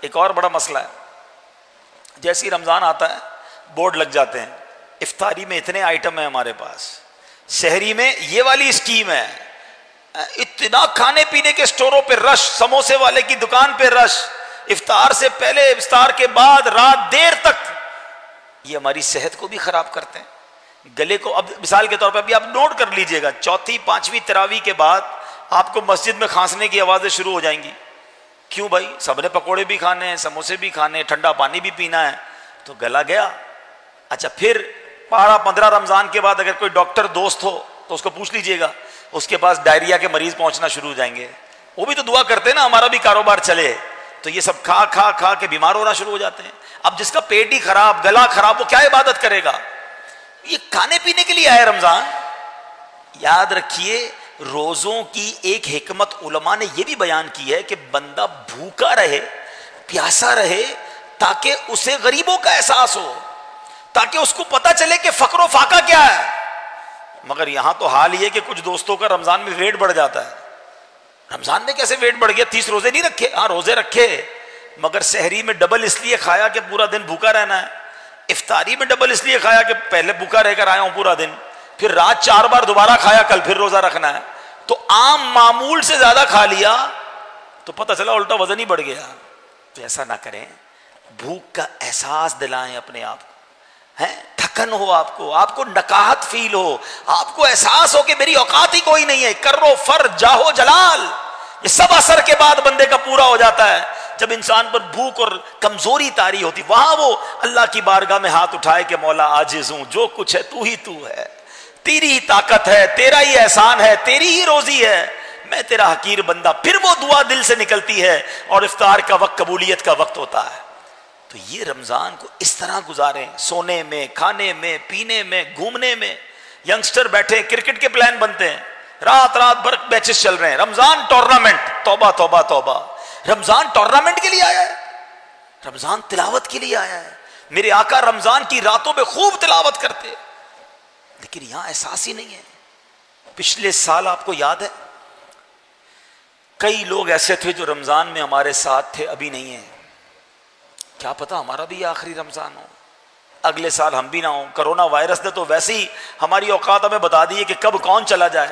ایک اور بڑا مسئلہ ہے، جیسے ہی رمضان آتا ہے بورڈ لگ جاتے ہیں، افطاری میں اتنے آئٹم ہیں ہمارے پاس، شہری میں یہ والی اسکیم ہے، اتنا کھانے پینے کے سٹوروں پہ رش، سموسے والے کی دکان پہ رش، افطار سے پہلے افطار کے بعد رات دیر تک، یہ ہماری صحت کو بھی خراب کرتے ہیں۔ گلے کو، اب مثال کے طور پہ ابھی آپ نوٹ کر لیجئے گا، چوتھی پانچویں تراویح کے بعد آپ کو مسجد میں کھانسنے کی آوازیں شروع ہو جائیں گی۔ کیوں بھائی؟ سب نے پکوڑے بھی کھانے ہیں، سموسے بھی کھانے ہیں، ٹھنڈا پانی بھی پینا ہے، تو گلا گیا۔ اچھا پھر 15 رمضان کے بعد اگر کوئی ڈاکٹر دوست ہو تو اس کو پوچھ لیجئے گا، اس کے پاس ڈائریا کے مریض پہنچنا شروع ہو جائیں گے۔ وہ بھی تو دعا کرتے ہیں نا ہمارا بھی کاروبار چلے، تو یہ سب کھا کھا کھا کے بیمار ہونا شروع ہو جاتے ہیں۔ اب جس کا پیٹ ہی خراب، گلا خراب، وہ کیا عبادت کرے گا؟ یہ کھانے پینے کے لیے آئے رمضان۔ یاد رکھیے روزوں کی ایک حکمت علماء نے یہ بھی بیان کی ہے کہ بندہ بھوکا رہے، پیاسا رہے، تاکہ اسے غریبوں کا احساس ہو، تاکہ اس کو پتا چلے کہ فقر و فاقہ کیا ہے۔ مگر یہاں تو حال یہ کہ کچھ دوستوں کا رمضان میں ویٹ بڑھ جاتا ہے۔ رمضان میں کیسے ویٹ بڑھ گیا؟ 30 روزے نہیں رکھے؟ ہاں روزے رکھے، مگر سحری میں ڈبل اس لیے کھایا کہ پورا دن بھوکا رہنا ہے، افطاری میں ڈبل اس لیے کھایا کہ پہلے بھوکا رہ کر آیا ہوں پورا دن، پھر رات 4 بار دوبارہ کھایا، کل پھر روزہ رکھنا ہے، تو عام معمول سے زیادہ کھا لیا تو پتہ چلا الٹا وزن ہی بڑھ گیا۔ تو ایسا نہ کریں، بھوک کا احساس دلائیں اپنے آپ کو، تھکن ہو، آپ کو نکاہت فیل ہو، آپ کو احساس ہو کہ میری اوقات ہی کوئی نہیں ہے، کرو فر جاہو جلال، یہ سب اثر کے بعد بندے کا پورا ہو جاتا ہے۔ جب انسان پر بھوک اور کمزوری طاری ہوتی، وہاں وہ اللہ کی بارگاہ میں ہاتھ اٹھائے کہ مولا عاجز ہوں، جو کچھ ہے تو ہی تو ہے، تیری ہی طاقت ہے، تیرا ہی احسان ہے، تیری ہی روزی ہے، میں تیرا حقیر بندہ۔ پھر وہ دعا دل سے نکلتی ہے اور افطار کا وقت قبولیت کا وقت ہوتا ہے۔ تو یہ رمضان کو اس طرح گزاریں، سونے میں، کھانے میں، پینے میں، گھومنے میں۔ ینگسٹر بیٹھے کرکٹ کے پلان بنتے ہیں، رات بھر میچز چل رہے ہیں، رمضان ٹورنامنٹ، توبہ توبہ توبہ، رمضان ٹورنامنٹ کے لیے آیا ہے، رمضان تلاوت کے لیے آیا ہے۔ میرے آقا رمضان کی راتوں میں خوب تلاوت کرتے، لیکن یہاں احساس ہی نہیں ہے۔ پچھلے سال آپ کو یاد ہے کئی لوگ ایسے تھے جو رمضان میں ہمارے ساتھ تھے، ابھی نہیں ہیں، کیا پتا ہمارا بھی آخری رمضان ہو، اگلے سال ہم بھی نہ ہوں۔ کرونا وائرس نے تو ویسے ہی ہماری اوقات ہمیں بتا دی ہے کہ کب کون چلا جائے۔